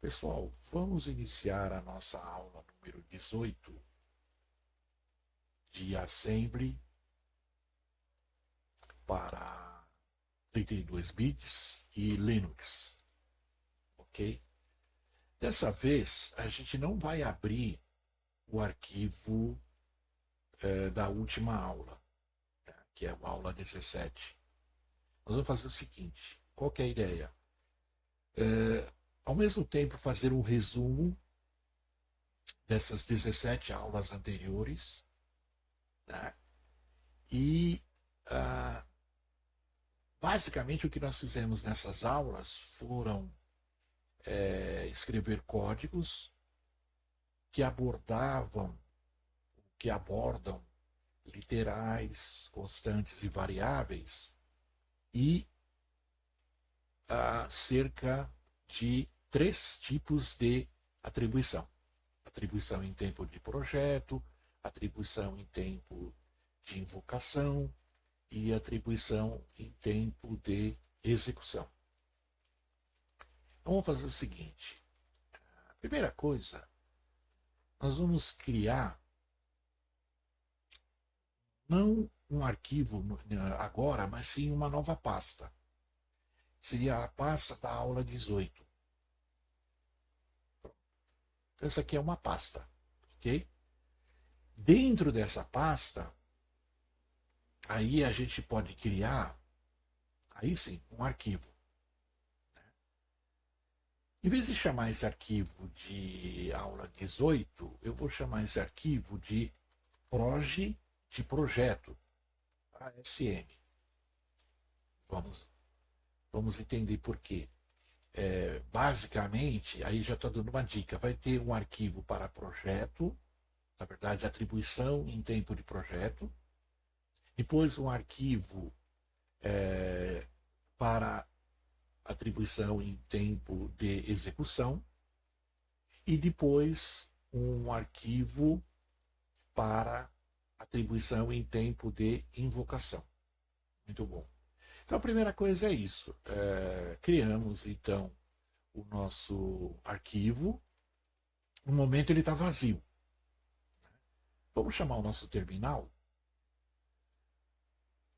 Pessoal, vamos iniciar a nossa aula número 18 de Assembly para 32 bits e Linux, ok? Dessa vez, a gente não vai abrir o arquivo da última aula, né, que é a aula 17. Nós vamos fazer o seguinte, qual que é a ideia? Ao mesmo tempo, fazer um resumo dessas 17 aulas anteriores, né? E ah, basicamente, o que nós fizemos nessas aulas foram escrever códigos que abordavam, que abordam literais, constantes e variáveis e cerca de três tipos de atribuição. Atribuição em tempo de projeto, atribuição em tempo de invocação e atribuição em tempo de execução. Então, vamos fazer o seguinte. A primeira coisa, nós vamos criar não um arquivo agora, mas sim uma nova pasta. Seria a pasta da aula 18. Então, essa aqui é uma pasta, ok? Dentro dessa pasta, aí a gente pode criar, aí sim, um arquivo. Em vez de chamar esse arquivo de aula 18, eu vou chamar esse arquivo de proj de projeto, ASM. Vamos, vamos entender por quê. Basicamente, aí já estou dando uma dica, vai ter um arquivo para projeto, na verdade, atribuição em tempo de projeto, depois um arquivo para atribuição em tempo de execução, e depois um arquivo para atribuição em tempo de invocação. Muito bom. Então, a primeira coisa é isso. Criamos, então, o nosso arquivo. No momento, ele está vazio. Vamos chamar o nosso terminal.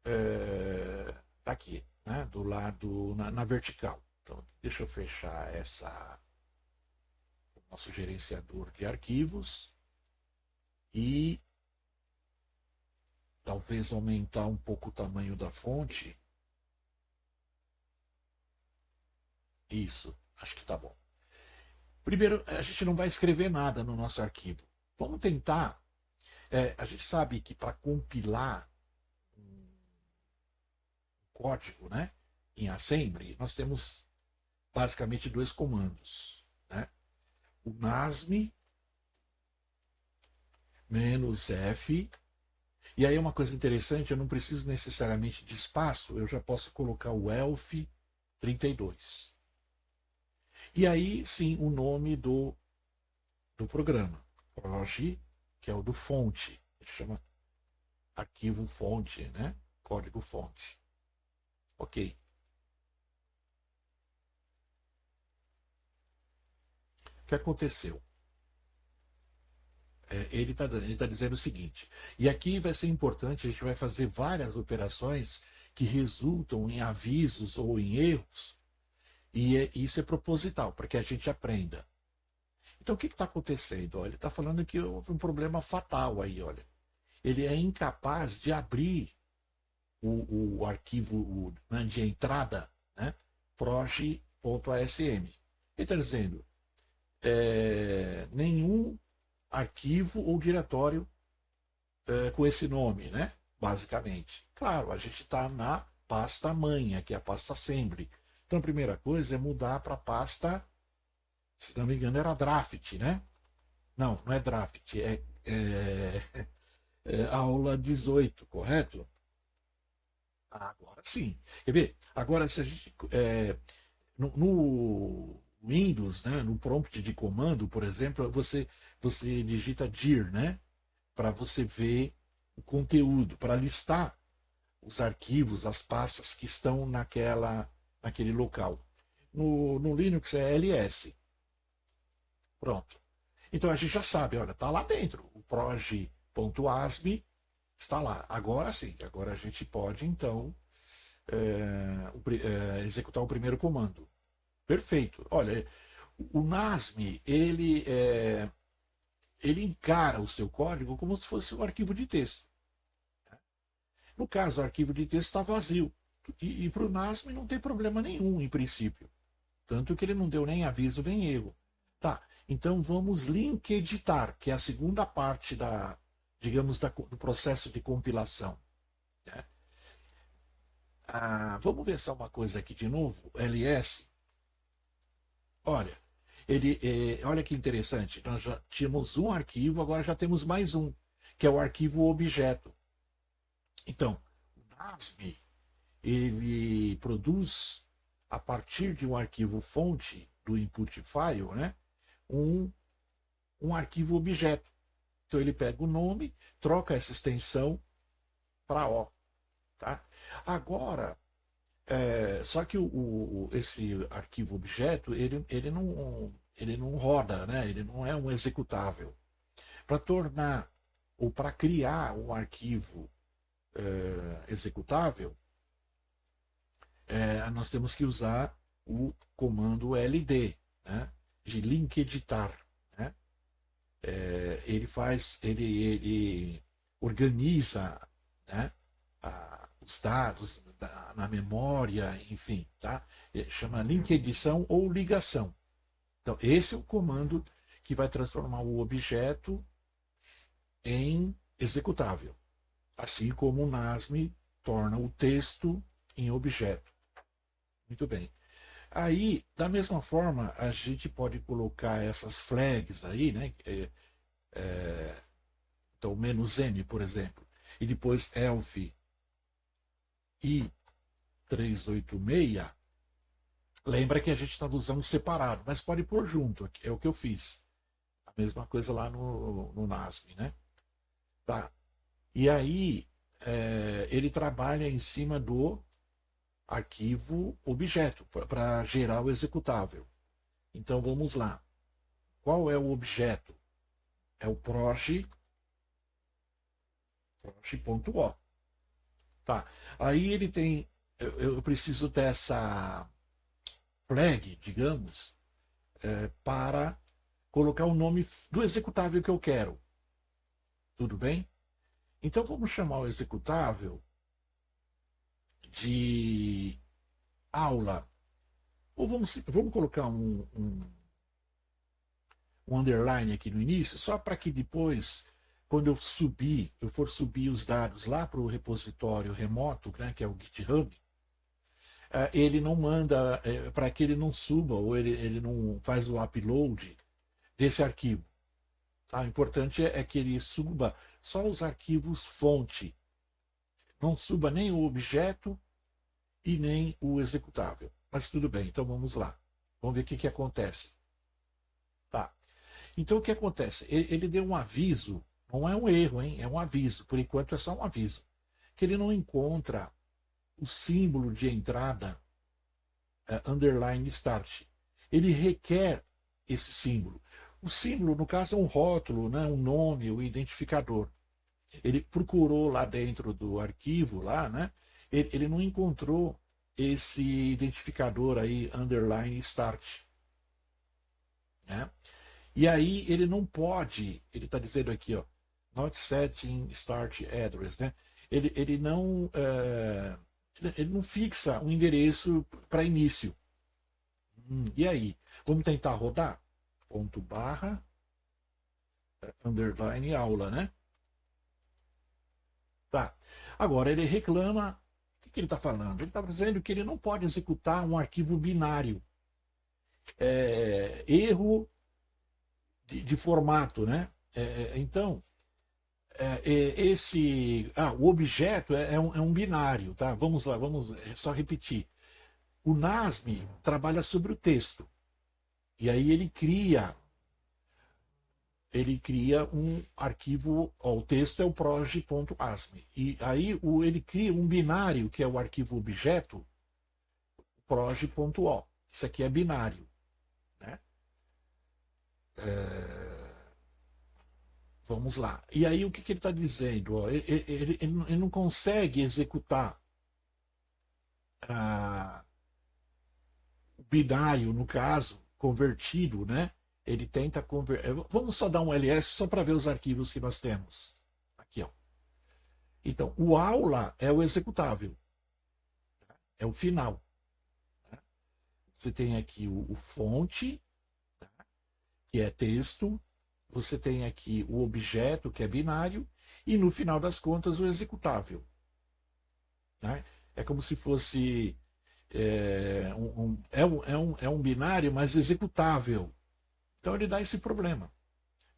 Está aqui, né, do lado, na vertical. Então, deixa eu fechar o nosso gerenciador de arquivos e talvez aumentar um pouco o tamanho da fonte. Isso, acho que está bom. Primeiro, a gente não vai escrever nada no nosso arquivo. Vamos tentar. A gente sabe que para compilar um código, né, em assembly, nós temos basicamente dois comandos, né? O nasm "-f", e aí uma coisa interessante, eu não preciso necessariamente de espaço, eu já posso colocar o elf 32. E aí sim o nome do programa, proj, que é o do fonte, ele chama arquivo fonte, né? Código fonte. Ok. O que aconteceu? Ele tá dizendo o seguinte, e aqui vai ser importante, a gente vai fazer várias operações que resultam em avisos ou em erros, e isso é proposital, para que a gente aprenda. Então, o que está acontecendo? Olha, ele está falando que houve um problema fatal aí, olha. Ele é incapaz de abrir o arquivo né, de entrada, né, proj.asm. Ele está dizendo, nenhum arquivo ou diretório com esse nome, né? Basicamente. Claro, a gente está na pasta manha, que é a pasta assembly. Então, a primeira coisa é mudar para a pasta, se não me engano, era draft, né? Não, não é draft, é aula 18, correto? Agora sim. Quer ver? Agora, se a gente. No Windows, né, no prompt de comando, por exemplo, você digita dir, né? Para você ver o conteúdo, para listar os arquivos, as pastas que estão naquele local. No Linux é ls. Pronto. Então a gente já sabe, olha, está lá dentro. O proj.asm está lá. Agora sim, agora a gente pode, então, executar o primeiro comando. Perfeito. Olha, o NASM, ele encara o seu código como se fosse um arquivo de texto. No caso, o arquivo de texto está vazio. E para o NASM não tem problema nenhum, em princípio. Tanto que ele não deu nem aviso nem erro. Tá, então vamos link editar, que é a segunda parte digamos, do processo de compilação. Né? Vamos ver só uma coisa aqui de novo. LS. Olha, olha que interessante. Nós já tínhamos um arquivo, agora já temos mais um, que é o arquivo objeto. Então, o NASM, ele produz, a partir de um arquivo fonte do input file, né, um, um arquivo objeto. Então ele pega o nome, troca essa extensão para O. Tá? Agora, só que esse arquivo objeto, ele não roda, né? Ele não é um executável. Para tornar ou para criar um arquivo executável, nós temos que usar o comando LD, né? De link editar. Né? Ele organiza, né? Os dados na memória, enfim, tá? Chama link edição ou ligação. Então, esse é o comando que vai transformar o objeto em executável, assim como o NASM torna o texto em objeto. Muito bem. Aí, da mesma forma, a gente pode colocar essas flags aí, né? Então, "-n", por exemplo, e depois elf i386. Lembra que a gente está usando separado, mas pode pôr junto, é o que eu fiz. A mesma coisa lá no NASM, né? Tá. E aí, ele trabalha em cima do arquivo objeto, para gerar o executável. Então, vamos lá. Qual é o objeto? É o proj.o. Tá. Aí ele tem, eu preciso dessa flag, digamos, para colocar o nome do executável que eu quero. Tudo bem? Então vamos chamar o executável de aula. Ou vamos colocar um underline aqui no início, só para que depois, quando eu for subir os dados lá para o repositório remoto, né, que é o GitHub, ele não manda, para que ele não suba ou ele não faz o upload desse arquivo. Tá? O importante é que ele suba só os arquivos fonte. Não suba nem o objeto e nem o executável. Mas tudo bem, então vamos lá. Vamos ver o que acontece. Tá. Então o que acontece? Ele deu um aviso, não é um erro, hein? É um aviso. Por enquanto é só um aviso. Que ele não encontra o símbolo de entrada underline start. Ele requer esse símbolo. O símbolo, no caso, é um rótulo, né? Um nome, o identificador. Ele procurou lá dentro do arquivo, lá, né? Ele não encontrou esse identificador aí, underline start. Né? E aí ele não pode, ele está dizendo aqui, ó, not setting start address, né? Ele não, ele não fixa um endereço para início. E aí? Vamos tentar rodar? Ponto barra, underline aula, né? Tá. Agora ele reclama. O que ele está falando? Ele está dizendo que ele não pode executar um arquivo binário. Erro de formato, né? Então, o objeto é um binário, tá? Vamos lá, vamos só repetir. O NASM trabalha sobre o texto. E aí ele cria um arquivo, ó, o texto é o proj.asm. E aí ele cria um binário, que é o arquivo objeto, proj.o. Isso aqui é binário. Né? Vamos lá. E aí o que ele está dizendo? Ó, ele não consegue executar o binário, no caso, convertido, né? Ele tenta converter. Vamos só dar um ls só para ver os arquivos que nós temos. Aqui, ó. Então, o aula é o executável, é o final. Né? Você tem aqui o fonte, que é texto, você tem aqui o objeto, que é binário, e no final das contas o executável. Né? É como se fosse é um binário, mas executável. Então ele dá esse problema,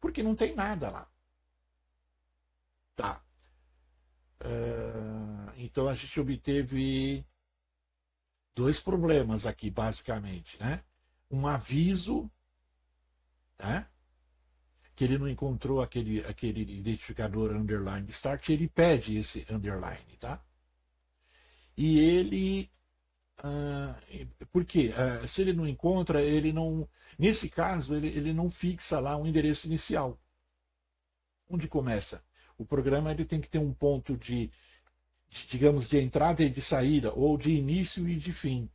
porque não tem nada lá. Tá. Então a gente obteve dois problemas aqui, basicamente. Né? Um aviso, né? Que ele não encontrou aquele identificador underline start, ele pede esse underline. Tá? E ele. Por quê? Se ele não encontra, ele não. Nesse caso, ele não fixa lá um endereço inicial. Onde começa? O programa ele tem que ter um ponto digamos, de entrada e de saída, ou de início e de fim.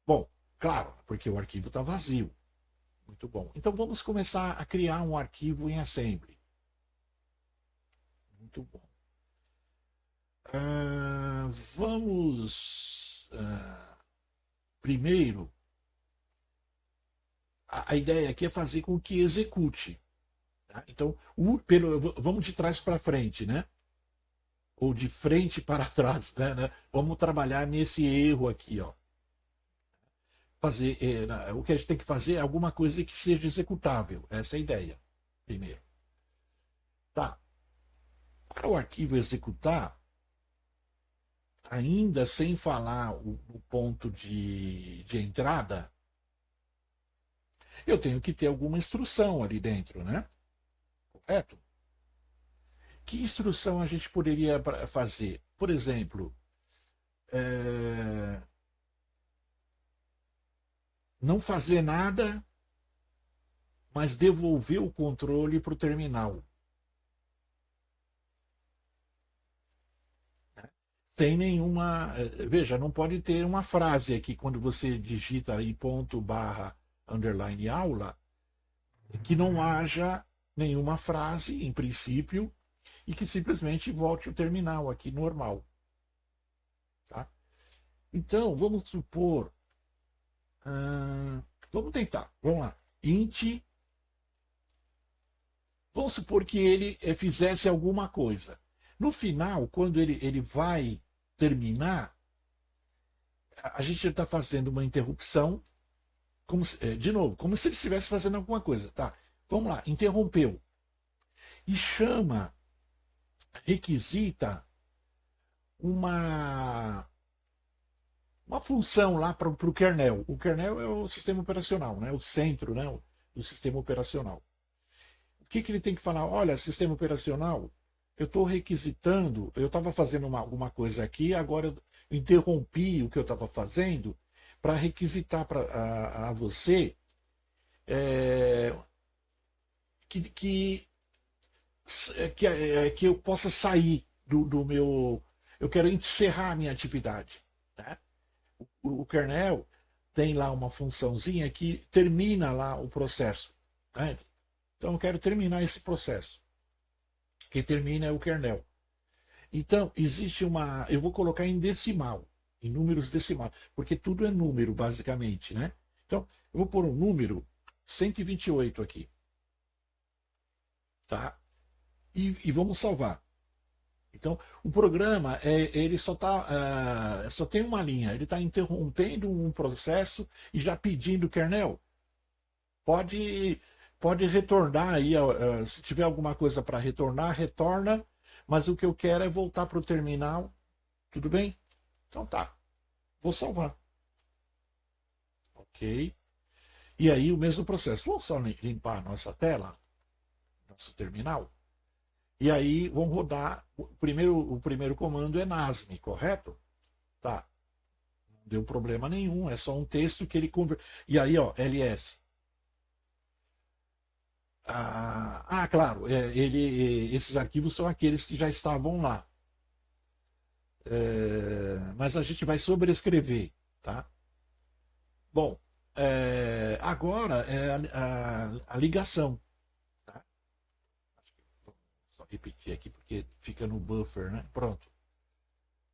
Bom, claro, porque o arquivo está vazio. Muito bom. Então vamos começar a criar um arquivo em assembly. Muito bom. Vamos primeiro. A ideia aqui é fazer com que execute. Tá? Então, vamos de trás para frente, né? Ou de frente para trás, né? Vamos trabalhar nesse erro aqui, ó. O que a gente tem que fazer é alguma coisa que seja executável. Essa é a ideia, primeiro. Tá. Para o arquivo executar, ainda sem falar o ponto de entrada, eu tenho que ter alguma instrução ali dentro, né? Correto? Que instrução a gente poderia fazer? Por exemplo, é, não fazer nada, mas devolver o controle para o terminal. Sem nenhuma. Veja, não pode ter uma frase aqui quando você digita aí ponto barra underline aula, que não haja nenhuma frase, em princípio, e que simplesmente volte o terminal aqui normal. Tá? Então, vamos supor. Vamos tentar. Vamos lá. Int. Vamos supor que ele fizesse alguma coisa. No final, quando ele vai terminar, a gente está fazendo uma interrupção, de novo, como se ele estivesse fazendo alguma coisa. Tá? Vamos lá, interrompeu. E chama, requisita uma, uma função lá para o kernel. O kernel é o sistema operacional, né? O centro, né? Do sistema operacional. O que ele tem que falar? Olha, sistema operacional, eu estou requisitando, eu estava fazendo alguma coisa aqui, agora eu interrompi o que eu estava fazendo para requisitar a você é, que, que, que eu possa sair do meu. Eu quero encerrar a minha atividade. Né? O kernel tem lá uma funçãozinha que termina lá o processo. Né? Então eu quero terminar esse processo. Quem termina é o kernel. Então, existe uma. Eu vou colocar em decimal, em números decimais, porque tudo é número, basicamente. Né? Então, eu vou pôr um número 128 aqui. Tá? E vamos salvar. Então, o programa ele só tem uma linha. Ele está interrompendo um processo e já pedindo kernel. Pode, pode retornar aí, se tiver alguma coisa para retornar, retorna. Mas o que eu quero é voltar para o terminal. Tudo bem? Então tá. Vou salvar. Ok. E aí o mesmo processo. Vamos só limpar a nossa tela, nosso terminal. E aí vamos rodar. O primeiro comando é NASM, correto? Tá. Não deu problema nenhum. É só um texto que ele converte. E aí, ó, ls. Claro, esses arquivos são aqueles que já estavam lá. Mas a gente vai sobrescrever, tá? Bom, agora é a ligação, tá? Vou só repetir aqui porque fica no buffer, né? Pronto.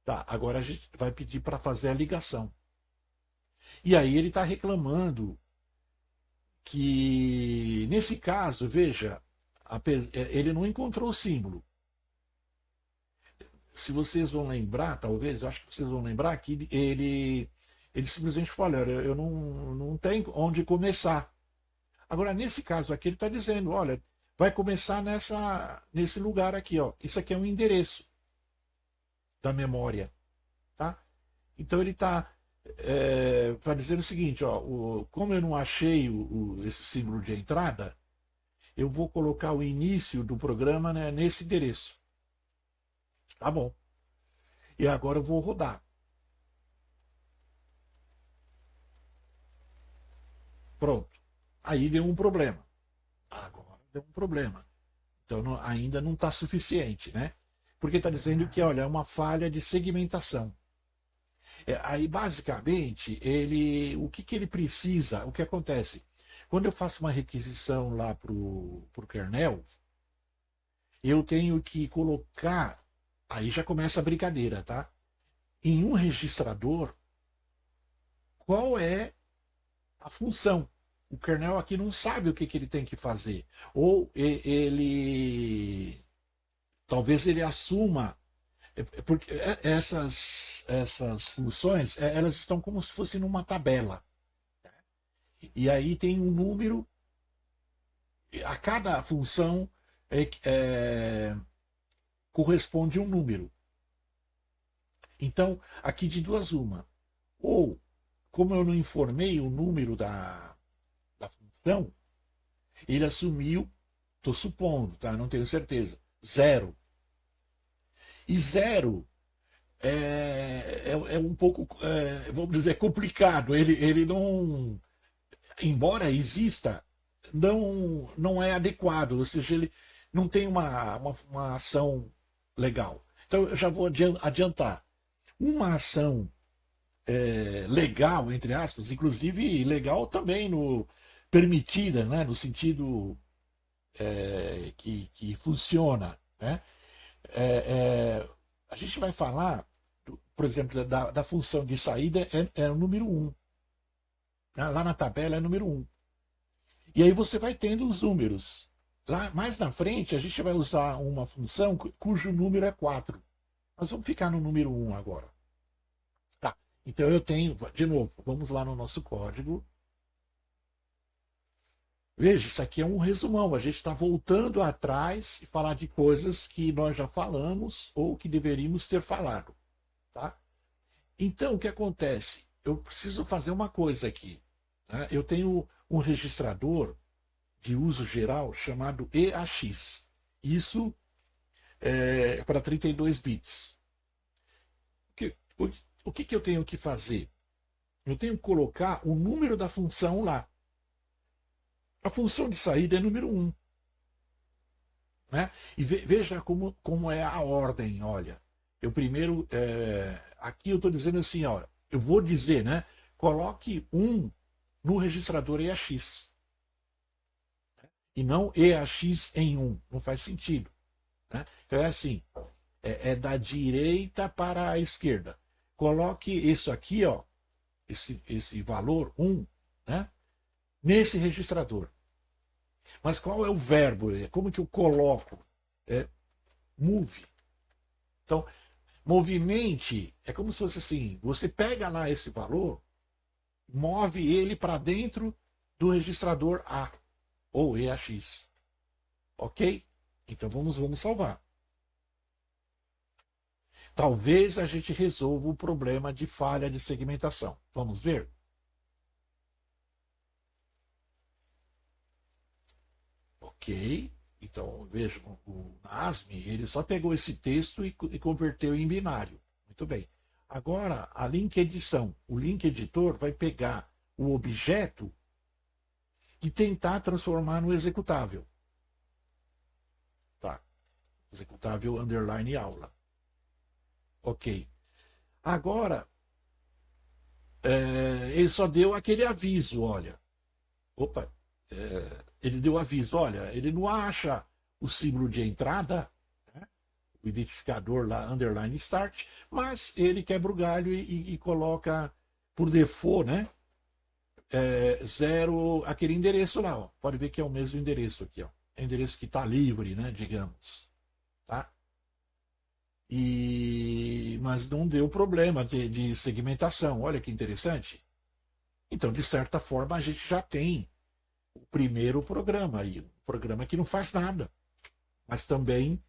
Tá, agora a gente vai pedir para fazer a ligação. E aí ele está reclamando que, nesse caso, veja, ele não encontrou o símbolo. Se vocês vão lembrar, talvez, eu acho que vocês vão lembrar que ele simplesmente falou, olha, eu não tenho onde começar. Agora, nesse caso aqui, ele está dizendo, olha, vai começar nesse lugar aqui, ó. Isso aqui é um endereço da memória, tá? Então ele está dizendo o seguinte, ó, como eu não achei esse símbolo de entrada, eu vou colocar o início do programa, né, nesse endereço. Tá bom. E agora eu vou rodar. Pronto. Aí deu um problema. Agora deu um problema. Então ainda não está suficiente, né? Porque está dizendo que, olha, é uma falha de segmentação. Aí, basicamente, o que ele precisa, o que acontece? Quando eu faço uma requisição lá para o kernel, eu tenho que colocar, aí já começa a brincadeira, tá? Em um registrador, qual é a função? O kernel aqui não sabe o que ele tem que fazer. Ou ele. Talvez ele assuma. Porque essas funções, elas estão como se fossem numa tabela. E aí tem um número, a cada função corresponde um número. Então, aqui de duas uma. Ou, como eu não informei o número da função, ele assumiu, estou supondo, tá? Não tenho certeza, zero. E zero é um pouco, vamos dizer, complicado. Ele não, embora exista, não é adequado, ou seja, ele não tem uma ação legal. Então, eu já vou adiantar. Uma ação legal, entre aspas, inclusive legal também permitida, né, no sentido que funciona. Né? É, é, a gente vai falar, por exemplo, da função de saída é o número um. Né? Lá na tabela é o número um. E aí você vai tendo os números. Lá mais na frente, a gente vai usar uma função cujo número é 4. Nós vamos ficar no número um agora. Tá. Então eu tenho, de novo, vamos lá no nosso código. Veja, isso aqui é um resumão. A gente está voltando atrás e falar de coisas que nós já falamos ou que deveríamos ter falado. Tá? Então, o que acontece? Eu preciso fazer uma coisa aqui. Né? Eu tenho um registrador de uso geral chamado EAX. Isso é para 32 bits. O que eu tenho que fazer? Eu tenho que colocar o número da função lá. A função de saída é número um. Né? E veja como é a ordem, olha. Eu primeiro, aqui eu estou dizendo assim, olha, eu vou dizer, né? Coloque um no registrador EAX. E não EAX em um. Não faz sentido. Né? Então é assim, da direita para a esquerda. Coloque isso aqui, ó, esse valor 1, né, nesse registrador. Mas qual é o verbo? Como que eu coloco? Move. Então, movimente é como se fosse assim: você pega lá esse valor, move ele para dentro do registrador A ou EAX. Ok? Então vamos salvar. Talvez a gente resolva o problema de falha de segmentação. Vamos ver? Ok. Então, vejam, o NASM, ele só pegou esse texto e converteu em binário. Muito bem. Agora, a link edição. O link editor vai pegar o objeto e tentar transformar no executável. executável underline aula. Ok. Agora, ele só deu aquele aviso, olha. Opa, ele deu aviso, olha, ele não acha o símbolo de entrada, né, o identificador lá, underline start, mas ele quebra o galho e coloca por default, né? Zero, aquele endereço lá, ó. Pode ver que é o mesmo endereço aqui, ó. É o endereço que está livre, né? Digamos. Tá? Mas não deu problema de segmentação. Olha que interessante. Então, de certa forma, a gente já tem o primeiro programa aí, um programa que não faz nada, mas também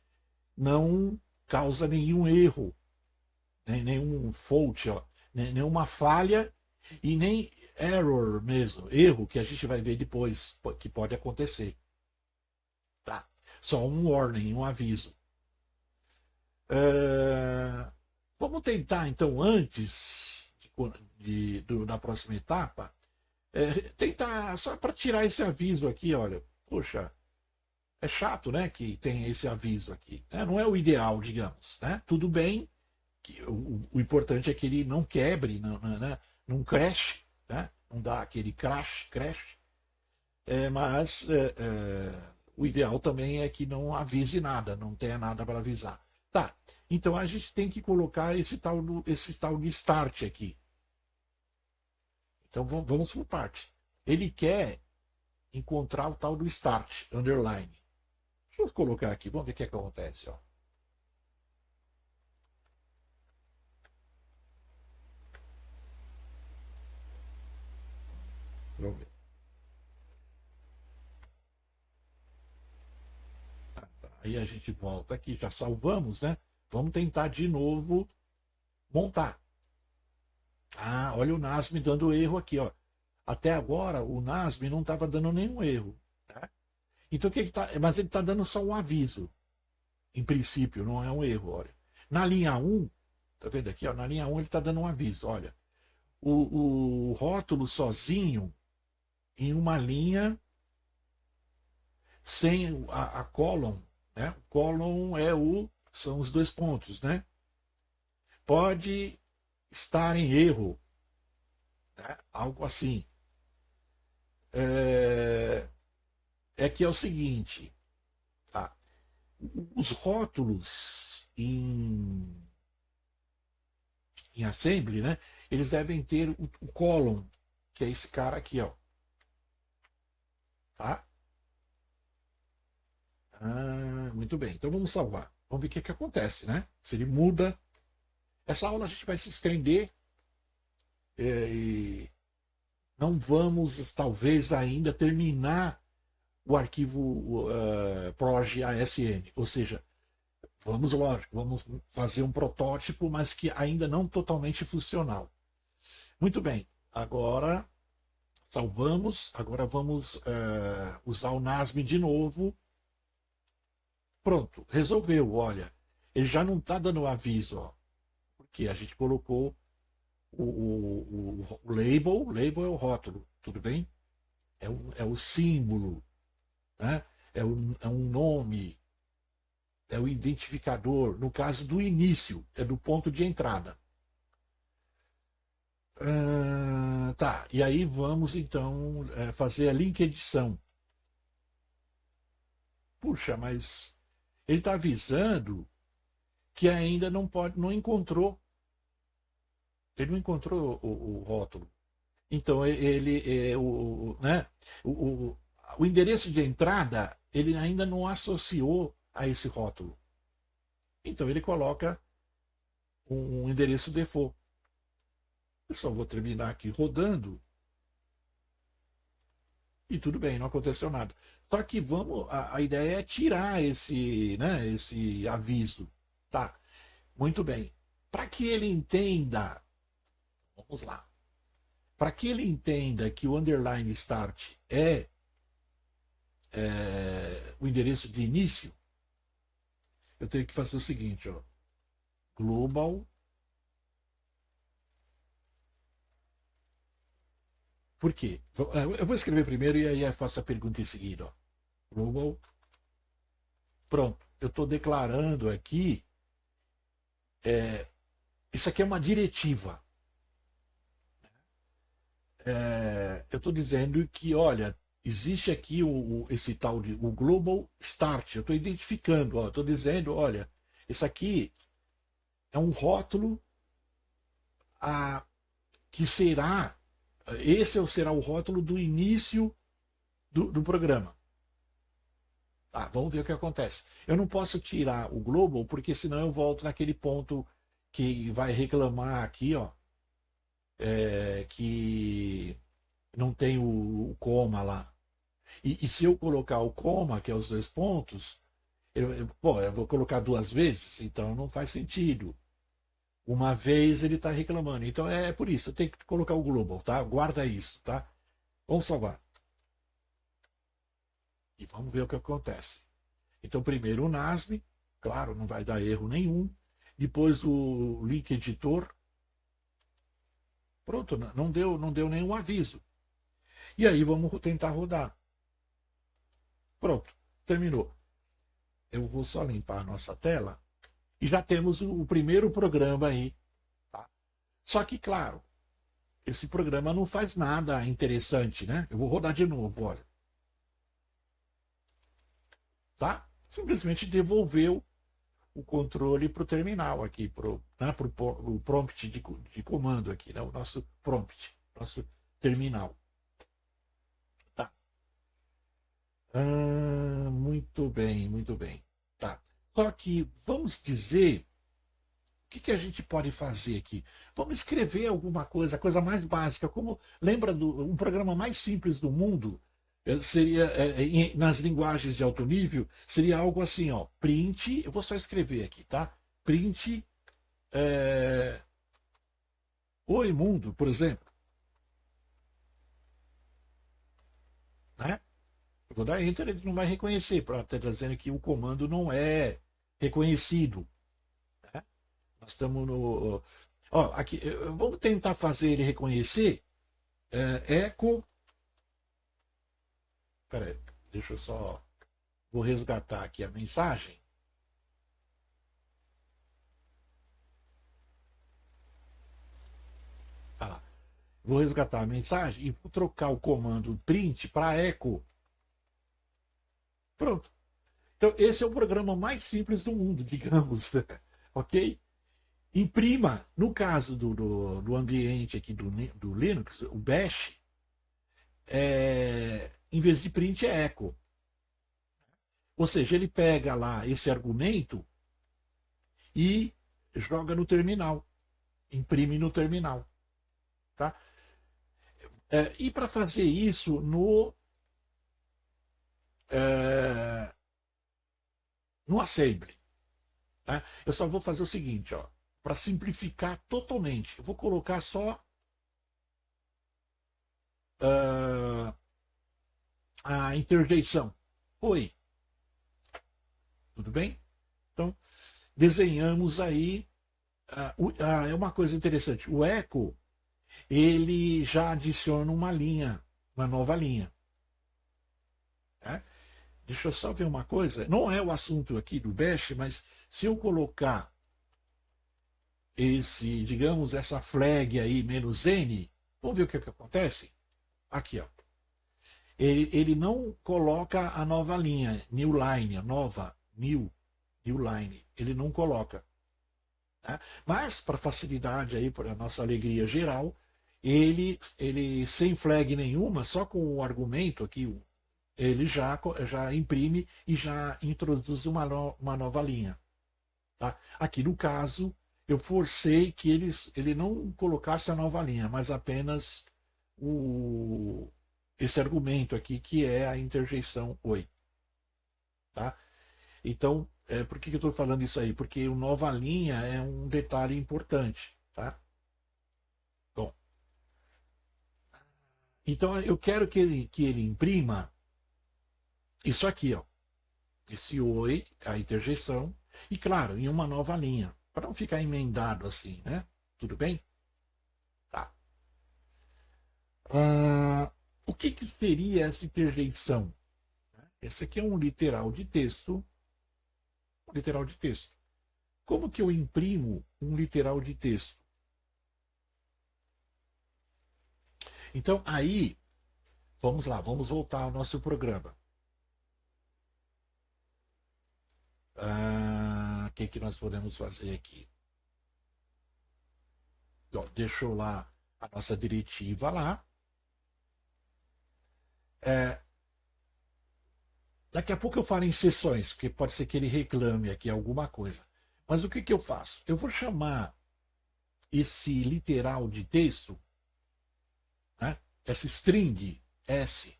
não causa nenhum erro, né? Nenhum fault, ó, nenhuma falha e nem error mesmo, erro que a gente vai ver depois que pode acontecer. Tá? Só um warning, um aviso. Vamos tentar, então, antes da próxima etapa, tentar só para tirar esse aviso aqui, olha, poxa, é chato, né, que tem esse aviso aqui. Né? Não é o ideal, digamos. Né? Tudo bem, que o importante é que ele não quebre, não crash, né? Não dá aquele crash, mas o ideal também é que não avise nada, não tenha nada para avisar. Tá, então a gente tem que colocar esse tal de start aqui. Então vamos por parte. Ele quer encontrar o tal do start, underline. Deixa eu colocar aqui, vamos ver o que acontece. Ó. Vamos ver. Aí a gente volta aqui, já salvamos, né? Vamos tentar de novo montar. Ah, olha o NASM dando erro aqui, ó. Até agora o NASM não estava dando nenhum erro. Tá? Então o que tá. Mas ele está dando só um aviso. Em princípio, não é um erro, olha. Na linha 1, tá vendo aqui, ó? Na linha 1 ele está dando um aviso, olha. O rótulo sozinho, em uma linha, sem a column, né? O column são os dois pontos, né? Pode estar em erro, né? Algo assim. É, que é o seguinte, tá? Os rótulos em assembly, né? Eles devem ter o column, que é esse cara aqui, ó. Tá? Muito bem. Então vamos salvar. Vamos ver o que acontece, né? Se ele muda. Essa aula a gente vai se estender e não vamos, talvez, ainda terminar o arquivo proj ASN. Ou seja, vamos, lógico, vamos fazer um protótipo, mas que ainda não totalmente funcional. Muito bem. Agora salvamos. Agora vamos usar o NASM de novo. Pronto, resolveu. Olha, ele já não está dando aviso, ó, porque a gente colocou o label. Label é o rótulo, tudo bem? É o símbolo, né? É um nome, é o identificador. No caso do início, é do ponto de entrada. Tá, e aí vamos então fazer a link edição. Puxa, mas ele está avisando que ainda não pode, não encontrou. Ele não encontrou o rótulo. Então ele né, o, o, o endereço de entrada ele ainda não associou a esse rótulo. Então ele coloca um endereço default. Eu só vou terminar aqui rodando e tudo bem, não aconteceu nada. Só que a ideia é tirar esse aviso. Tá, muito bem. Para que ele entenda, vamos lá. Para que ele entenda que o underline start o endereço de início, eu tenho que fazer o seguinte, ó, global. Por quê? Eu vou escrever primeiro e aí eu faço a pergunta em seguida. Ó. Global. Pronto. eu estou declarando aqui, isso aqui é uma diretiva. Eu estou dizendo que, olha, existe aqui esse tal de o Global Start. Eu estou identificando, estou dizendo, olha, isso aqui é um rótulo a, que será, será o rótulo do início do programa. Tá, vamos ver o que acontece. Eu não posso tirar o Global, porque senão eu volto naquele ponto que vai reclamar aqui, ó, que não tem o coma lá. E se eu colocar o coma, que é os dois pontos, eu vou colocar duas vezes, então não faz sentido. Uma vez ele está reclamando. Então é por isso, eu tenho que colocar o global, tá? Guarda isso, tá? Vamos salvar. E vamos ver o que acontece. Então, primeiro o NASM, claro, não vai dar erro nenhum. Depois o link editor. Pronto, não deu nenhum aviso. E aí vamos tentar rodar. Pronto, terminou. Eu vou só limpar a nossa tela e já temos o primeiro programa aí. Tá? Só que, claro, esse programa não faz nada interessante, né? Eu vou rodar de novo, olha. Tá? Simplesmente devolveu o controle para o terminal aqui, para o prompt de comando aqui, né? O nosso prompt, nosso terminal. Tá. Muito bem, muito bem. Tá. Só que vamos dizer o que a gente pode fazer aqui? Vamos escrever alguma coisa, a coisa mais básica, como lembra do um programa mais simples do mundo, seria nas linguagens de alto nível, seria algo assim, ó, print, eu vou só escrever aqui, tá? Print, é, oi mundo, por exemplo, né? Eu vou dar enter, ele não vai reconhecer, para estar dizendo que o comando não é reconhecido, né? Nós estamos no, ó, aqui, vamos tentar fazer ele reconhecer eco. Peraí, deixa eu só. Vou resgatar aqui a mensagem. Ah, vou resgatar a mensagem e vou trocar o comando print para echo. Pronto. Então, esse é o programa mais simples do mundo, digamos. Ok? Imprima, no caso do ambiente aqui do Linux, o Bash, em vez de print é echo. Ou seja, ele pega lá esse argumento e joga no terminal, imprime no terminal. Tá? E para fazer isso é, no assembly, tá? Eu só vou fazer o seguinte, ó, para simplificar totalmente, eu vou colocar só uh, a interjeição. Oi, tudo bem? Então, desenhamos aí. É uma coisa interessante. O echo, ele já adiciona uma linha, uma nova linha. Né? Deixa eu só ver uma coisa. Não é o assunto aqui do Bash, mas se eu colocar digamos, essa flag aí, "-n", vamos ver o que acontece? Aqui, ó. Ele não coloca a nova linha, new line, nova, new line. Ele não coloca. Né? Mas, para facilidade aí, para nossa alegria geral, ele sem flag nenhuma, só com o argumento aqui, ele já imprime e já introduz uma nova linha. Tá? Aqui no caso, eu forcei que ele não colocasse a nova linha, mas apenas esse argumento aqui, que é a interjeição oi. Tá? Então, por que eu estou falando isso aí? Porque o nova linha é um detalhe importante. Tá? Bom, então eu quero que ele imprima isso aqui, ó, esse oi, a interjeição, e claro, em uma nova linha, para não ficar emendado assim, né? Tudo bem? Tá. O que seria essa interjeição? Esse aqui é um literal de texto Um literal de texto. Como que eu imprimo um literal de texto? Então, aí, vamos lá, vamos voltar ao nosso programa. O que nós podemos fazer aqui? Então, deixou lá a nossa diretiva lá. Daqui a pouco eu falo em sessões, porque pode ser que ele reclame aqui alguma coisa. Mas o que eu faço? Eu vou chamar esse literal de texto, né? Essa string S,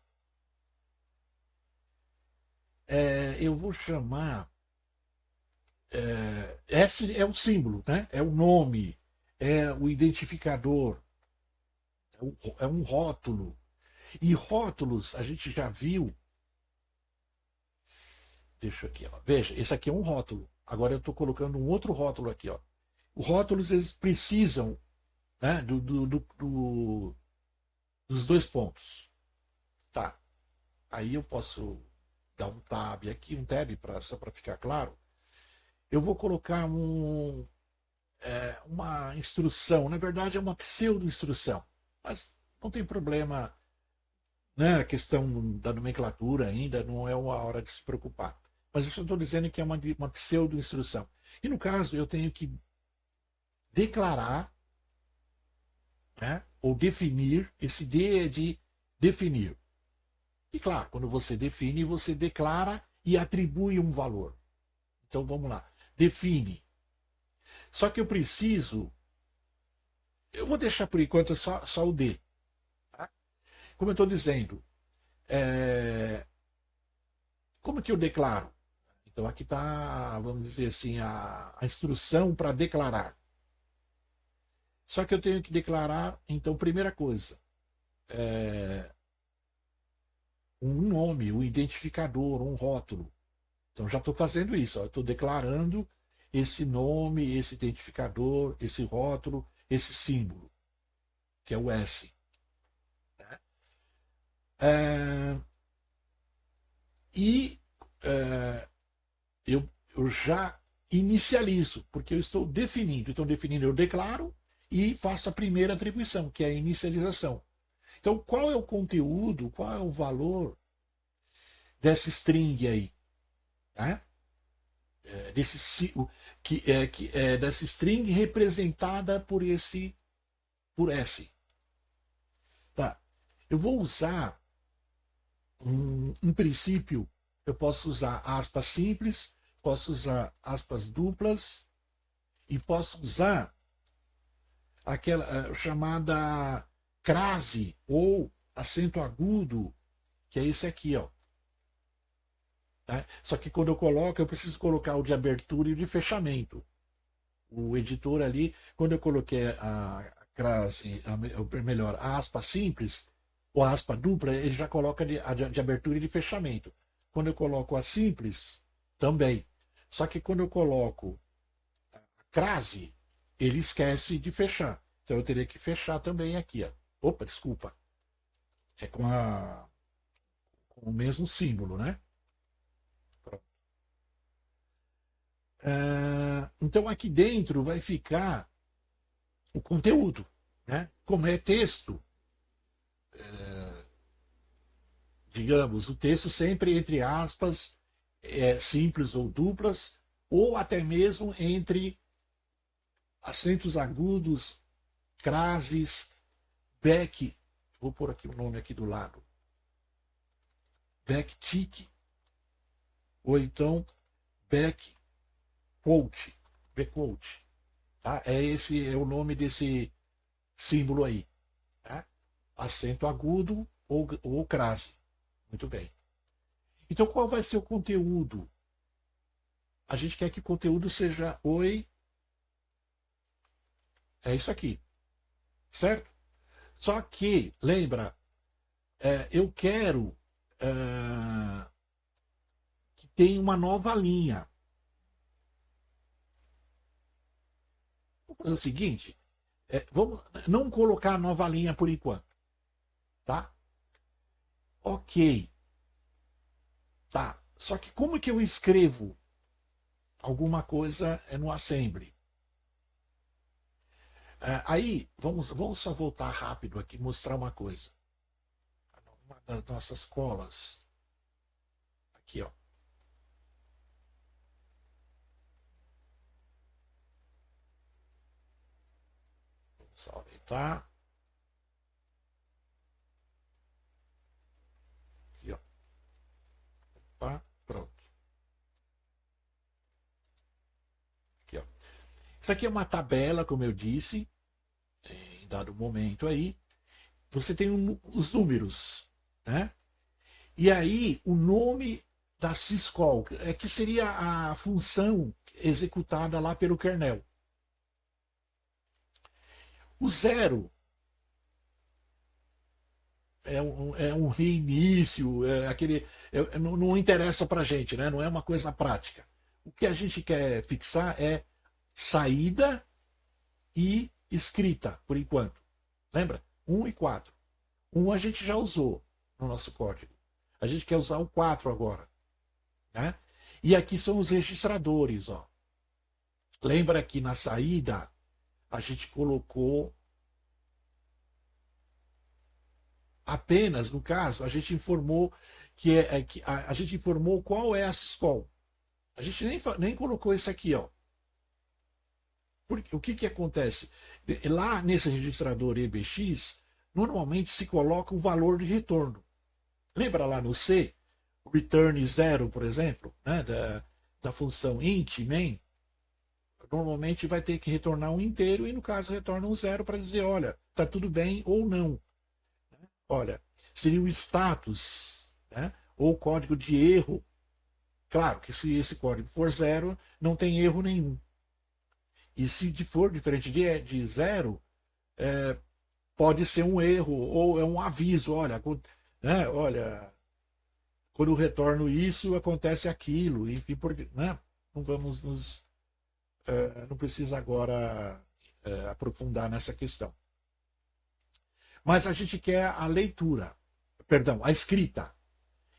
eu vou chamar. S é o símbolo, né? É o nome, é o identificador, é um rótulo. E rótulos, a gente já viu. Deixa aqui, ó. Veja, esse aqui é um rótulo. Agora eu estou colocando um outro rótulo aqui, ó. Os rótulos eles precisam, né, dos dois pontos. Tá. Aí eu posso dar um tab aqui, um tab só para ficar claro. Eu vou colocar uma instrução. Na verdade, é uma pseudo-instrução. Mas não tem problema, né? A questão da nomenclatura ainda não é uma hora de se preocupar. Mas eu só estou dizendo que é uma pseudo-instrução. E no caso, eu tenho que declarar, né, ou definir, esse D é de definir. E claro, quando você define, você declara e atribui um valor. Então vamos lá. Define. Só que eu preciso. Eu vou deixar por enquanto só o D. Tá? Como eu estou dizendo, como que eu declaro? Então aqui está, vamos dizer assim, a instrução para declarar. Só que eu tenho que declarar, então, primeira coisa, um nome, um identificador, um rótulo. Então já estou fazendo isso, estou declarando esse nome, esse identificador, esse rótulo, esse símbolo, que é o S. Né? E eu já inicializo, porque eu estou definindo. Então, definindo, eu declaro e faço a primeira atribuição, que é a inicialização. Então, qual é o conteúdo, qual é o valor dessa string aí? Né? Dessa string representada por S. Tá. Eu vou usar um princípio, eu posso usar aspas simples, posso usar aspas duplas e posso usar aquela chamada crase ou acento agudo, que é esse aqui, ó. Tá? Só que quando eu coloco, eu preciso colocar o de abertura e o de fechamento. O editor ali, quando eu coloquei a crase, melhor, a aspa simples, ou a aspa dupla, ele já coloca de abertura e de fechamento. Quando eu coloco a simples, também. Só que quando eu coloco a crase, ele esquece de fechar. Então eu teria que fechar também aqui. Ó. Opa, desculpa. É com o mesmo símbolo, né? Então aqui dentro vai ficar o conteúdo. Né? Como é texto, digamos, o texto sempre entre aspas, simples ou duplas, ou até mesmo entre acentos agudos, crases, back, vou pôr aqui o nome aqui do lado, backtick, ou então back quote, backquote. Tá? Esse é o nome desse símbolo aí. Tá? Acento agudo ou crase. Muito bem. Então, qual vai ser o conteúdo? A gente quer que o conteúdo seja oi, é isso aqui, certo? Só que, lembra, eu quero que tenha uma nova linha. Vamos fazer o seguinte, vamos não colocar a nova linha por enquanto, tá? Ok, tá. Só que como que eu escrevo alguma coisa no assembly. Aí, vamos só voltar rápido aqui, mostrar uma coisa. Uma das nossas colas. Aqui, ó. Vamos aumentar. Aqui, ó. Opa, pronto. Aqui, ó. Isso aqui é uma tabela, como eu disse, em dado momento aí. Você tem os números, né? E aí, o nome da syscall, que seria a função executada lá pelo kernel. O zero é um reinício, não interessa para a gente, né? Não é uma coisa prática. O que a gente quer fixar é saída e escrita, por enquanto. Lembra? 1 e 4. 1 a gente já usou no nosso código. A gente quer usar o 4 agora. Né? E aqui são os registradores. Ó. Lembra que na saída a gente colocou apenas, no caso, a gente informou que a gente informou qual é a syscall. A gente nem colocou esse aqui, ó. Porque, o que acontece? Lá nesse registrador EBX, normalmente se coloca um valor de retorno. Lembra lá no C, return 0, por exemplo, né, da função int main? Normalmente vai ter que retornar um inteiro e, no caso, retorna um zero para dizer, olha, está tudo bem ou não. Olha, seria o status, né, ou código de erro. Claro que se esse código for zero, não tem erro nenhum. E se for diferente de zero, pode ser um erro ou é um aviso. Olha, né, olha, quando eu retorno isso, acontece aquilo. Enfim, porque, né, não vamos não precisa agora aprofundar nessa questão. Mas a gente quer a leitura, perdão, a escrita.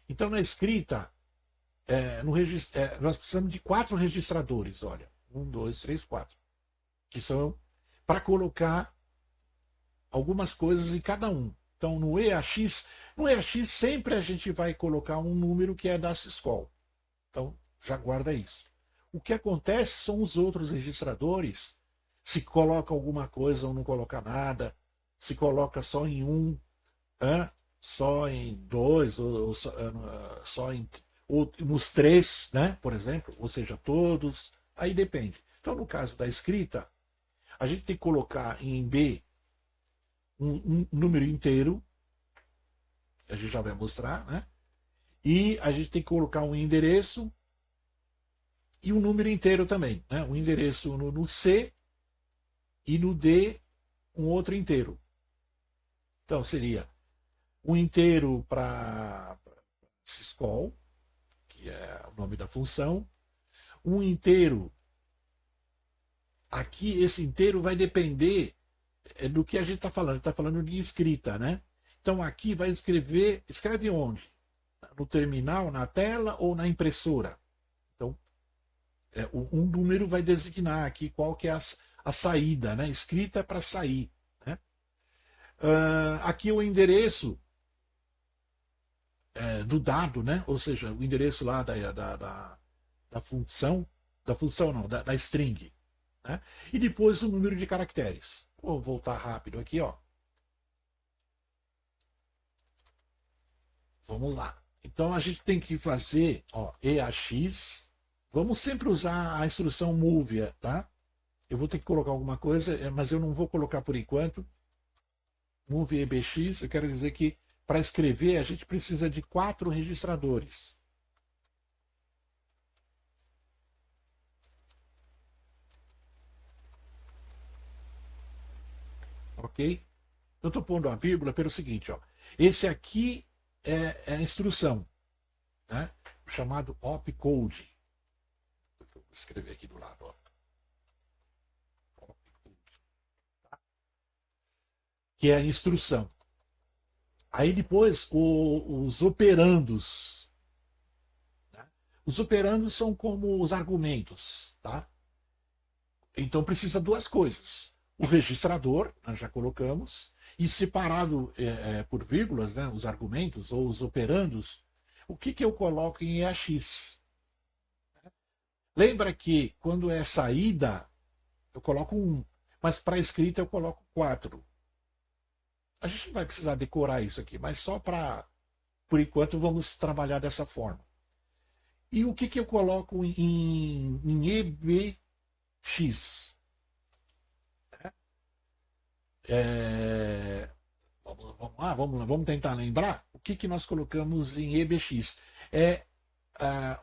Então, na escrita, nós precisamos de 4 registradores, olha. 1, 2, 3, 4. Que são para colocar algumas coisas em cada um. Então, no EAX sempre a gente vai colocar um número que é da syscall. Então, já guarda isso. O que acontece são os outros registradores, se coloca alguma coisa ou não coloca nada, se coloca só em um, só em dois, ou só ou nos 3, né, por exemplo, ou seja, todos, aí depende. Então, no caso da escrita, a gente tem que colocar em B um número inteiro, a gente já vai mostrar, né? E a gente tem que colocar um endereço e um número inteiro também, né? Um endereço no C e no D um outro inteiro. Então seria um inteiro para syscall, que é o nome da função, um inteiro. Aqui esse inteiro vai depender do que a gente está falando. Está falando de escrita, né? Então aqui vai escreve onde? No terminal, na tela ou na impressora? Então um número vai designar aqui qual que é a saída, né? Escrita é para sair. Né? Aqui o endereço do dado, né? Ou seja, o endereço lá da função, não, da string. Né? E depois o número de caracteres. Vou voltar rápido aqui, ó. Vamos lá. Então a gente tem que fazer, ó, EAX. Vamos sempre usar a instrução move, tá? Eu vou ter que colocar alguma coisa, mas eu não vou colocar por enquanto. Move EBX, eu quero dizer que para escrever a gente precisa de 4 registradores. Ok? Eu estou pondo a vírgula pelo seguinte, ó. Esse aqui é a instrução, né? Chamado opcode. Vou escrever aqui do lado, ó. Que é a instrução. Aí depois os operandos. Né? Os operandos são como os argumentos, tá? Então precisa duas coisas. O registrador, nós já colocamos, e separado por vírgulas, né, os argumentos ou os operandos, o que eu coloco em EAX? Lembra que quando é saída, eu coloco 1, mas para escrita eu coloco 4. A gente não vai precisar decorar isso aqui, mas só para, por enquanto, vamos trabalhar dessa forma. E o que eu coloco em EBX? É, vamos tentar lembrar o que nós colocamos em EBX. É, ah,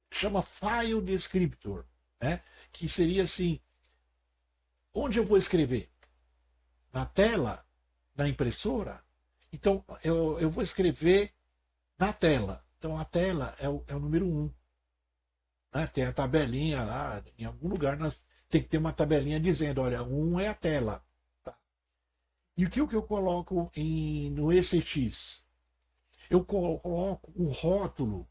chama File Descriptor, né? Que seria assim, onde eu vou escrever? Na tela, na impressora? Então, eu vou escrever na tela. Então, a tela é o número 1. Né? Tem a tabelinha lá, em algum lugar nós tem que ter uma tabelinha dizendo, olha, 1 é a tela. Tá? E o que eu coloco no ECX? Eu coloco o rótulo,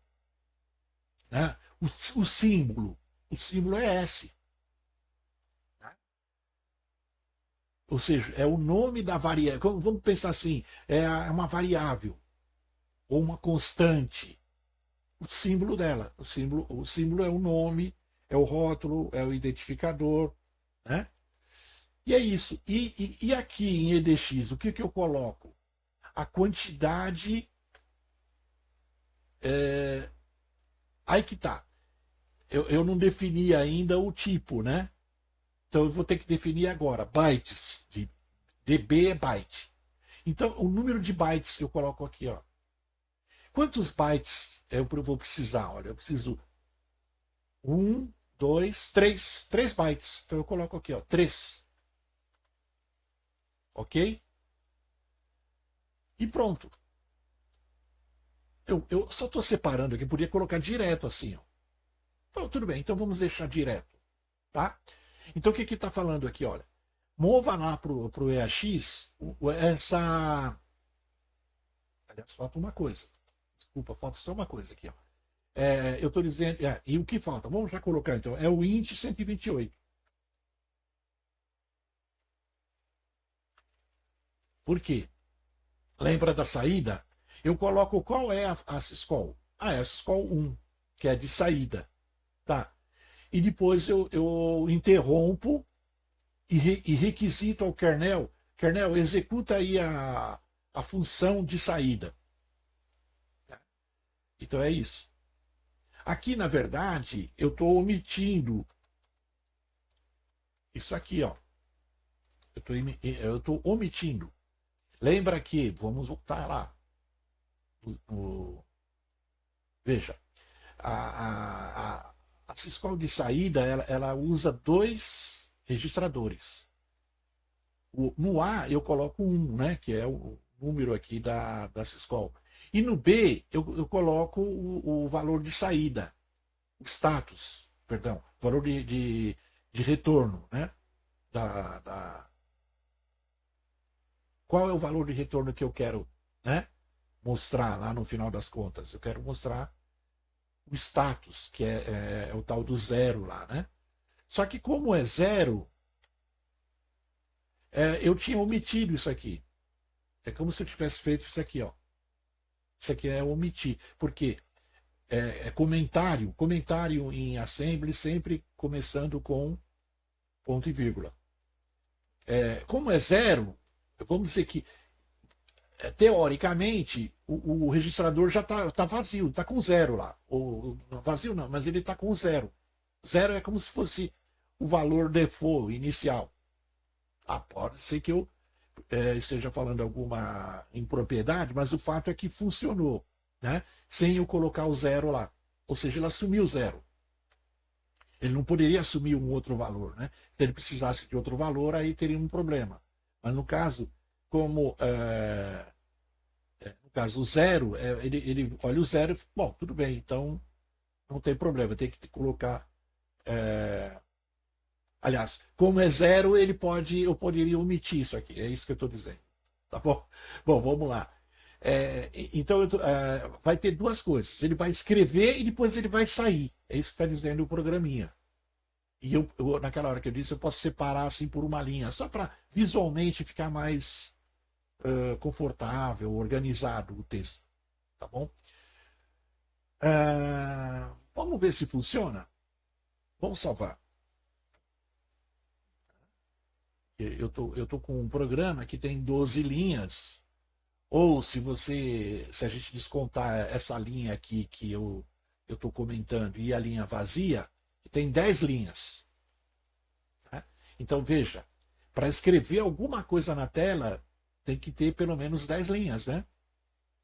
né? o símbolo. O símbolo é S. Tá? Ou seja, é o nome da variável. Vamos pensar assim, é uma variável ou uma constante. O símbolo dela. O símbolo é o nome, é o rótulo, é o identificador. Né? E é isso. E aqui em EDX, o que eu coloco? A quantidade. Aí que tá. Eu não defini ainda o tipo, né? Então eu vou ter que definir agora. Bytes. DB é byte. Então, o número de bytes que eu coloco aqui, ó. Quantos bytes eu vou precisar? Olha, eu preciso 3 bytes. Então eu coloco aqui, ó, 3. Ok? E pronto. Eu só estou separando aqui, podia colocar direto assim, ó. Então, tudo bem, então vamos deixar direto. Tá? Então o que está falando aqui? Olha, mova lá para o EAX essa. Aliás, falta uma coisa. Desculpa, falta só uma coisa aqui. Ó. Eu estou dizendo. E o que falta? Vamos já colocar então. É o int 128. Por quê? Lembra da saída? Eu coloco qual é a syscall? É a syscall 1, que é de saída. Tá? E depois eu interrompo e requisito ao kernel, kernel, executa aí a função de saída. Então é isso. Aqui, na verdade, eu estou omitindo isso aqui, ó. Eu estou omitindo. Lembra que, vamos voltar lá. Veja, a syscall de saída, ela usa 2 registradores. No A eu coloco 1, né, que é o número aqui da syscall. E no B eu coloco o valor de saída, o status, perdão, o valor de retorno. Né, qual é o valor de retorno que eu quero, né, mostrar lá no final das contas? Eu quero mostrar o status, que é o tal do zero lá. Né? Só que como é zero, eu tinha omitido isso aqui. É como se eu tivesse feito isso aqui, ó. Isso aqui é omitir. Porque comentário. Comentário em assembly sempre começando com ponto e vírgula. Como é zero, vamos dizer que, teoricamente, o registrador já está vazio, está com zero lá. Vazio não, mas ele está com zero. Zero é como se fosse o valor default inicial. Pode ser que eu esteja falando alguma impropriedade, mas o fato é que funcionou, né? Sem eu colocar o zero lá. Ou seja, ele assumiu zero. Ele não poderia assumir um outro valor. Né? Se ele precisasse de outro valor, aí teria um problema. Mas no caso, como no caso o zero, ele olha o zero e bom, tudo bem, então não tem problema, tem que colocar. Aliás, como é zero, eu poderia omitir isso aqui. É isso que eu estou dizendo. Tá bom? Bom, vamos lá. Então, vai ter duas coisas. Ele vai escrever e depois ele vai sair. É isso que está dizendo o programinha. E naquela hora que eu disse, eu posso separar assim por uma linha, só para visualmente ficar mais confortável, organizado o texto. Tá bom? Vamos ver se funciona? Vamos salvar. Eu tô com um programa que tem 12 linhas. Ou se a gente descontar essa linha aqui que eu estou comentando e a linha vazia, tem 10 linhas. Tá? Então veja, para escrever alguma coisa na tela, tem que ter pelo menos 10 linhas, né?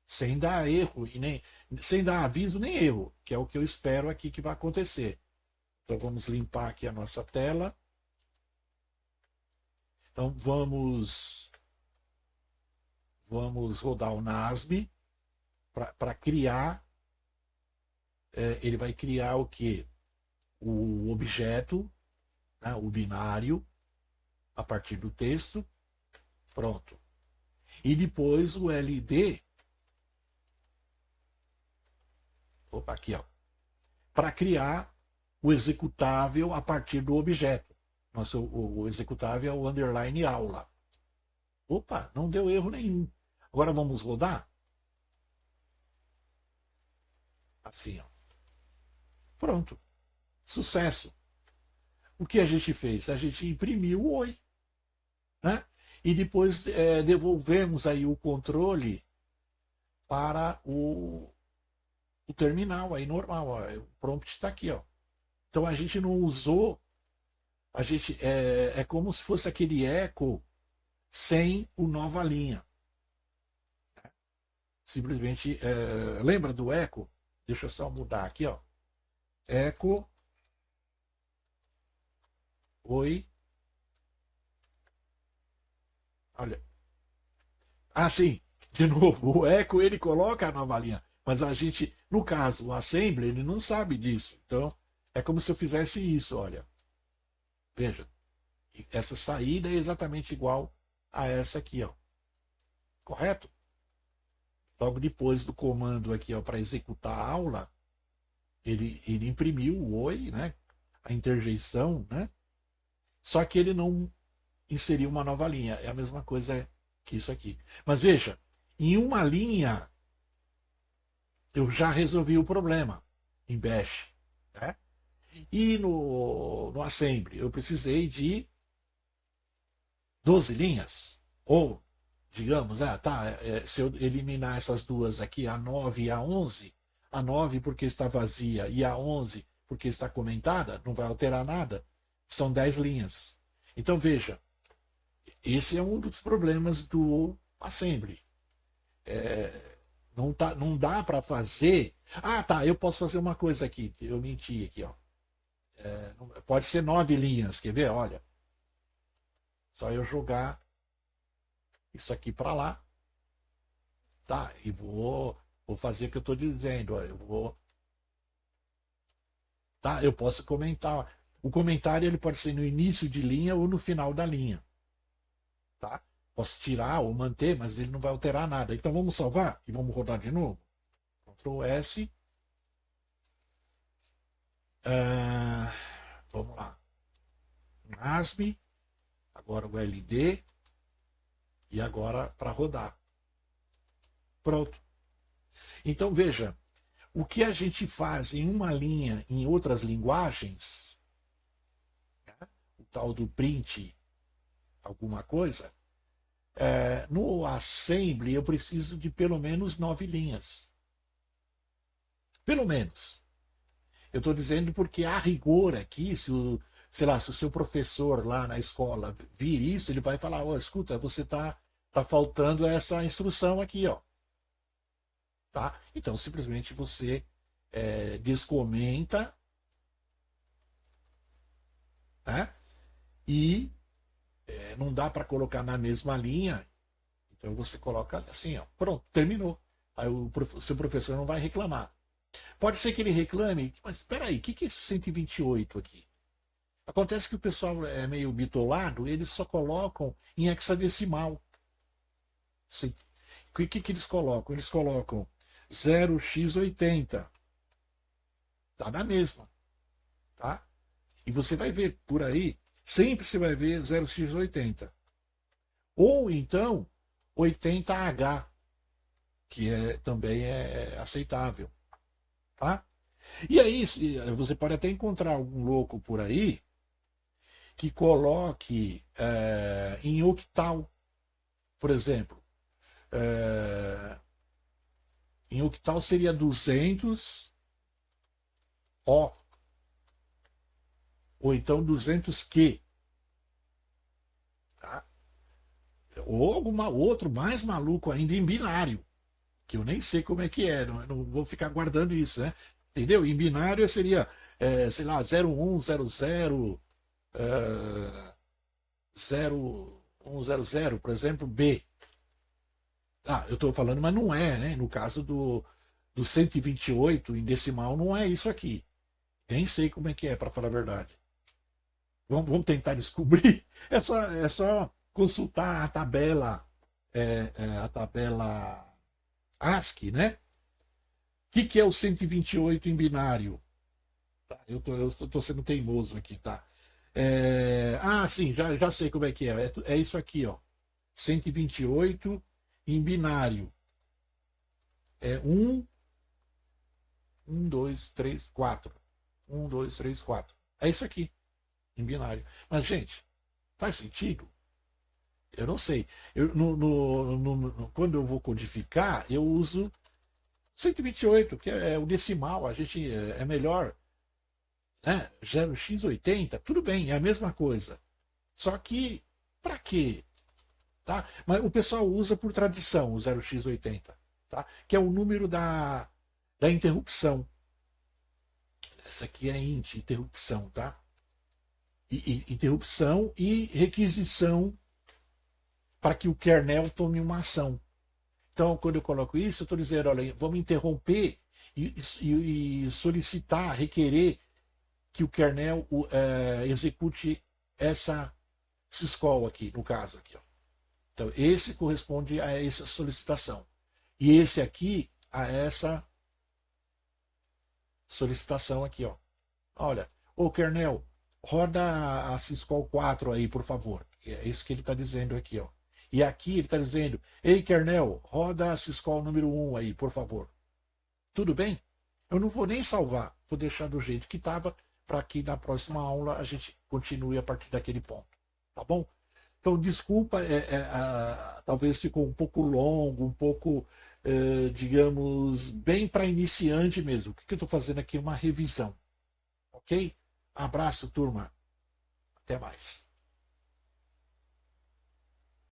Sem dar erro e nem sem dar aviso nem erro, que é o que eu espero aqui que vai acontecer. Então vamos limpar aqui a nossa tela. Então vamos rodar o NASB para criar. Ele vai criar o que? O objeto, né, o binário, a partir do texto. Pronto. E depois o LD. Opa, aqui, ó. Para criar o executável a partir do objeto. O executável é o underline aula. Opa, não deu erro nenhum. Agora vamos rodar? Assim, ó. Pronto. Sucesso. O que a gente fez? A gente imprimiu o oi, né? E depois devolvemos aí o controle para o terminal aí normal. Ó. O prompt está aqui, ó. Então a gente não usou, é como se fosse aquele eco sem o nova linha. Simplesmente lembra do eco? Deixa eu só mudar aqui, ó. Eco, oi. Olha. Ah, sim. De novo, o eco ele coloca a nova linha. Mas a gente, no caso, o assembly, ele não sabe disso. Então, é como se eu fizesse isso, olha. Veja, essa saída é exatamente igual a essa aqui, ó. Correto? Logo depois do comando aqui, ó, para executar a aula, ele imprimiu o oi, né? A interjeição, né? Só que ele não inseriu uma nova linha. É a mesma coisa que isso aqui. Mas veja, em uma linha eu já resolvi o problema em Bash. Né? E no Assembly eu precisei de 12 linhas. Ou, digamos, se eu eliminar essas duas aqui, a 9 e a 9 porque está vazia e a 11 porque está comentada, não vai alterar nada. São 10 linhas. Então veja, esse é um dos problemas do Assembly. Não dá para fazer. Ah, tá, eu posso fazer uma coisa aqui. Eu menti aqui, ó. Pode ser 9 linhas, quer ver? Olha. Só eu jogar isso aqui para lá, tá? E vou fazer o que eu estou dizendo. Ó. Tá? Eu posso comentar. O comentário ele pode ser no início de linha ou no final da linha. Tá? Posso tirar ou manter, mas ele não vai alterar nada. Então vamos salvar e vamos rodar de novo. Ctrl S. Vamos lá. ASM. Agora o LD. E agora para rodar. Pronto. Então veja, o que a gente faz em uma linha em outras linguagens, né? O tal do print alguma coisa, no assembly eu preciso de pelo menos 9 linhas. Pelo menos. Eu estou dizendo porque a rigor aqui, sei lá, se o seu professor lá na escola vir isso, ele vai falar, oh, escuta, você tá faltando essa instrução aqui, ó. Tá? Então, simplesmente você descomenta, né? E não dá para colocar na mesma linha. Então você coloca assim, ó, pronto, terminou. Aí o seu professor não vai reclamar. Pode ser que ele reclame, mas espera aí, o que é esse 128 aqui? Acontece que o pessoal é meio bitolado, eles só colocam em hexadecimal. Sim. que eles colocam? Eles colocam 0x80. Tá na mesma, tá? E você vai ver por aí, sempre você vai ver 0x80. Ou então 80H, que também é aceitável, tá? E aí você pode até encontrar algum louco por aí que coloque em octal, por exemplo. É, em octal seria 200 O, ou então 200Q, tá? Ou alguma outro mais maluco ainda em binário, que eu nem sei como é que é, não vou ficar guardando isso, né? Entendeu? Em binário seria, sei lá, 0100, 0100, por exemplo, B. Ah, eu estou falando, mas não é, né? No caso do 128 em decimal, não é isso aqui. Nem sei como é que é, para falar a verdade. Vamos tentar descobrir. É só consultar a tabela ASCII, né? Que é o 128 em binário? Tá, eu tô sendo teimoso aqui, tá? Sim, já sei como é que é. É isso aqui, ó. 128 em binário. É 2, 3, 4. 2, 3, 4. É isso aqui, em binário. Mas, gente, faz sentido? Eu não sei. Quando eu vou codificar, eu uso 128, que é o decimal. A gente é melhor, né? 0x80, tudo bem, é a mesma coisa. Só que, para quê? Tá? Mas o pessoal usa por tradição o 0x80, tá? Que é o número da interrupção. Essa aqui é int, interrupção, tá? Interrupção e requisição para que o kernel tome uma ação. Então, quando eu coloco isso, eu estou dizendo, olha, vamos interromper e solicitar, requerer que o kernel execute essa syscall aqui, no caso aqui. Ó. Então, esse corresponde a essa solicitação. E esse aqui a essa solicitação aqui. Ó. Olha, ô kernel, roda a syscall 4 aí, por favor. É isso que ele está dizendo aqui. Ó. E aqui ele está dizendo, ei kernel, roda a syscall número 1 aí, por favor. Tudo bem? Eu não vou nem salvar, vou deixar do jeito que estava, para que na próxima aula a gente continue a partir daquele ponto. Tá bom? Então, desculpa, talvez ficou um pouco longo, um pouco, digamos, bem para iniciante mesmo. O que eu estou fazendo aqui é uma revisão. Ok? Abraço, turma. Até mais.